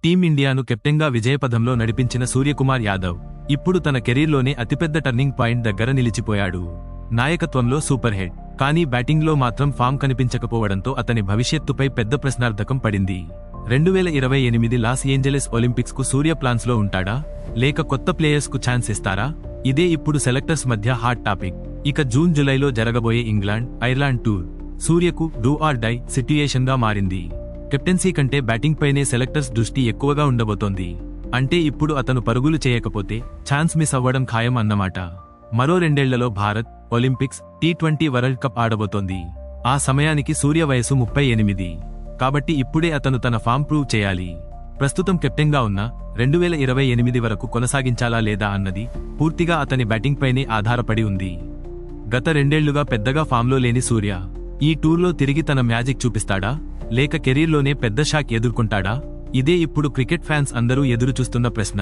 టీమిండియాను కెప్టెన్గా విజయపథంలో నడిపించిన సూర్యకుమార్ యాదవ్ ఇప్పుడు తన కెరీర్లోనే అతిపెద్ద టర్నింగ్ పాయింట్ దగ్గర నిలిచిపోయాడు. నాయకత్వంలో సూపర్ హెడ్, కానీ బ్యాటింగ్లో మాత్రం ఫామ్ కనిపించకపోవడంతో అతని భవిష్యత్తుపై పెద్ద ప్రశ్నార్థకం పడింది. 2028 లాస్ ఏంజెలెస్ ఒలింపిక్స్ కు సూర్య ప్లాన్స్ లో ఉంటాడా, లేక కొత్త ప్లేయర్స్ కు ఛాన్స్ ఇస్తారా? ఇదే ఇప్పుడు సెలెక్టర్స్ మధ్య హాట్ టాపిక్. ఇక జూన్ జూలైలో జరగబోయే ఇంగ్లాండ్, ఐర్లాండ్ టూర్ సూర్యకు డూ ఆర్ డై సిట్యుయేషన్ గా మారింది. కెప్టెన్సీ కంటే బ్యాటింగ్ పైనే సెలెక్టర్స్ దృష్టి ఎక్కువగా ఉండబోతోంది. అంటే ఇప్పుడు అతను పరుగులు చేయకపోతే ఛాన్స్ మిస్ అవ్వడం ఖాయం అన్నమాట. మరో 2 ఏళ్లలో Bharat, Olympics, T20 world cup ఆడబోతోంది. ఆ సమయానికి సూర్య వయసు 38. కాబట్టి ఇప్పుడే అతను తన ఫామ్ ప్రూవ్ చేయాలి. ప్రస్తుతం కెప్టెన్గా ఉన్న 2028 వరకు కొనసాగించాలా లేదా అన్నది పూర్తిగా అతని బ్యాటింగ్ పైనే ఆధారపడి ఉంది. గత 2 ఏళ్లుగా పెద్దగా ఫామ్లో లేని సూర్య ఈ టూర్లో తిరిగి తన మ్యాజిక్ చూపిస్తాడా, లేక కెరీర్లోనే పెద్ద షాక్ ఎదుర్కొంటాడా? ఇదే ఇప్పుడు క్రికెట్ ఫ్యాన్స్ అందరూ ఎదురుచూస్తున్న ప్రశ్న.